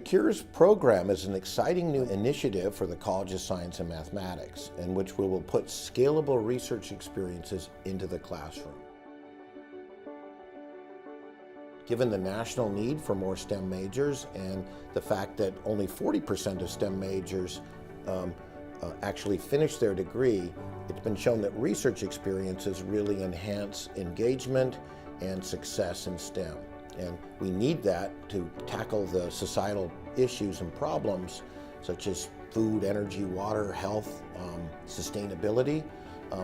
CURES program is an exciting new initiative for the College of Science and Mathematics, in which we will put scalable research experiences into the classroom. Given the national need for more STEM majors and the fact that only 40% of STEM majors actually finish their degree, it's been shown that research experiences really enhance engagement and success in STEM. And we need that to tackle the societal issues and problems such as food, energy, water, health, sustainability.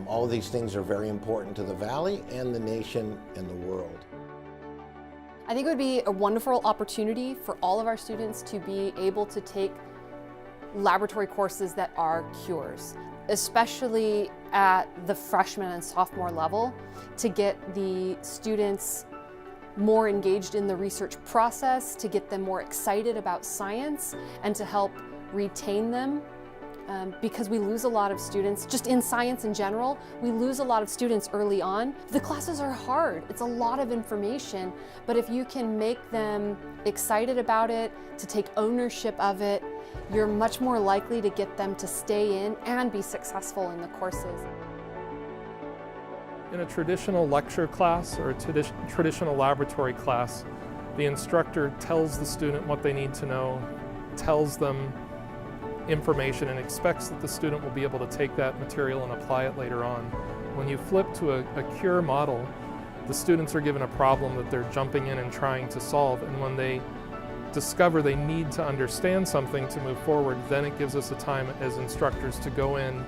All of these things are very important to the Valley and the nation and the world. I think it would be a wonderful opportunity for all of our students to be able to take laboratory courses that are CURES, especially at the freshman and sophomore level, to get the students more engaged in the research process, to get them more excited about science, and to help retain them. Because we lose a lot of students, just in science in general, we lose a lot of students early on. The classes are hard, it's a lot of information, but if you can make them excited about it, to take ownership of it, you're much more likely to get them to stay in and be successful in the courses. In a traditional lecture class or a traditional laboratory class, the instructor tells the student what they need to know, tells them information, and expects that the student will be able to take that material and apply it later on. When you flip to a CURE model, the students are given a problem that they're jumping in and trying to solve, and when they discover they need to understand something to move forward, then it gives us a time as instructors to go in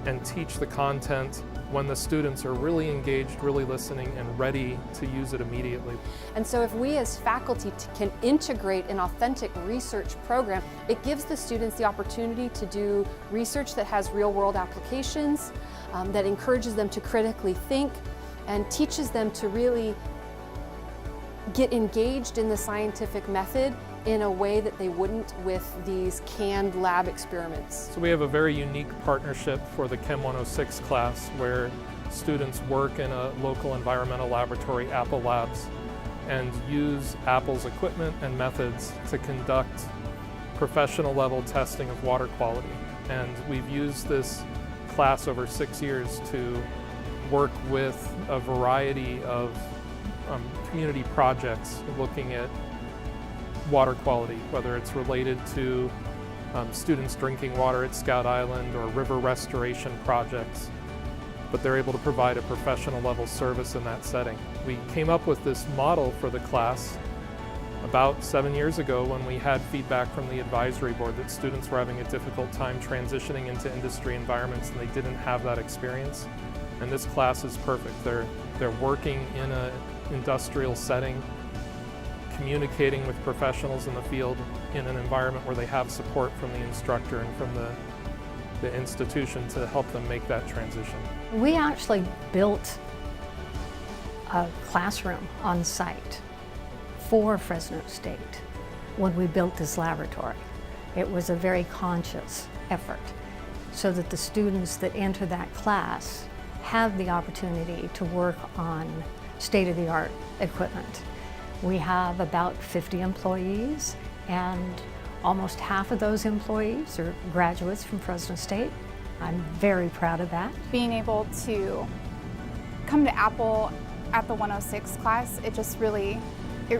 and teach the content when the students are really engaged, really listening, and ready to use it immediately. And so if we as faculty can integrate an authentic research program, it gives the students the opportunity to do research that has real-world applications, that encourages them to critically think, and teaches them to really get engaged in the scientific method in a way that they wouldn't with these canned lab experiments. So we have a very unique partnership for the Chem 106 class where students work in a local environmental laboratory, Apple Labs, and use Apple's equipment and methods to conduct professional level testing of water quality. And we've used this class over 6 years to work with a variety of community projects looking at water quality, whether it's related to students drinking water at Scout Island or river restoration projects, but they're able to provide a professional level service in that setting. We came up with this model for the class about 7 years ago when we had feedback from the advisory board that students were having a difficult time transitioning into industry environments and they didn't have that experience. And this class is perfect. They're working in an industrial setting, communicating with professionals in the field in an environment where they have support from the instructor and from the institution to help them make that transition. We actually built a classroom on site for Fresno State when we built this laboratory. It was a very conscious effort so that the students that enter that class have the opportunity to work on state-of-the-art equipment. We have about 50 employees, and almost half of those employees are graduates from Fresno State. I'm very proud of that. Being able to come to Apple at the 106 class, it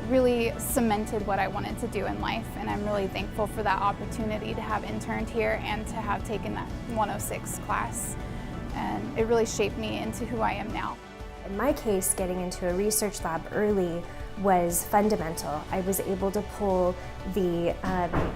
really cemented what I wanted to do in life, and I'm really thankful for that opportunity to have interned here and to have taken that 106 class. And it really shaped me into who I am now. In my case, getting into a research lab early was fundamental. I was able to pull the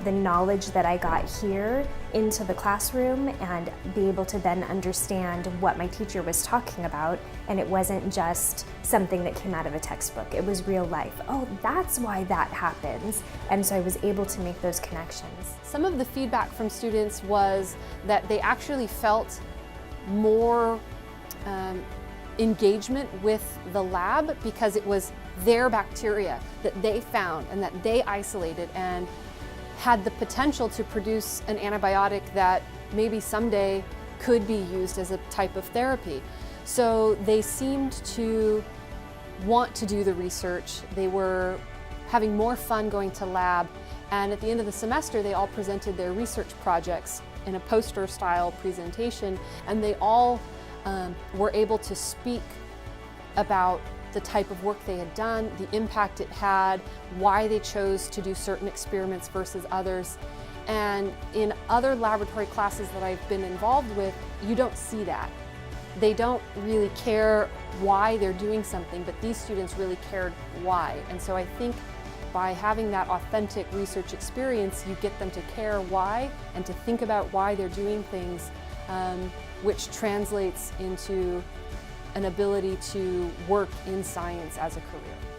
knowledge that I got here into the classroom and be able to then understand what my teacher was talking about, and it wasn't just something that came out of a textbook. It was real life. Oh, that's why that happens. And so I was able to make those connections. Some of the feedback from students was that they actually felt more engagement with the lab because it was their bacteria that they found and that they isolated and had the potential to produce an antibiotic that maybe someday could be used as a type of therapy. So they seemed to want to do the research. They were having more fun going to lab, And at the end of the semester, they all presented their research projects in a poster-style presentation, and they all were able to speak about the type of work they had done, the impact it had, why they chose to do certain experiments versus others. And in other laboratory classes that I've been involved with, you don't see that. They don't really care why they're doing something, but these students really cared why. And so I think by having that authentic research experience, you get them to care why and to think about why they're doing things, which translates into an ability to work in science as a career.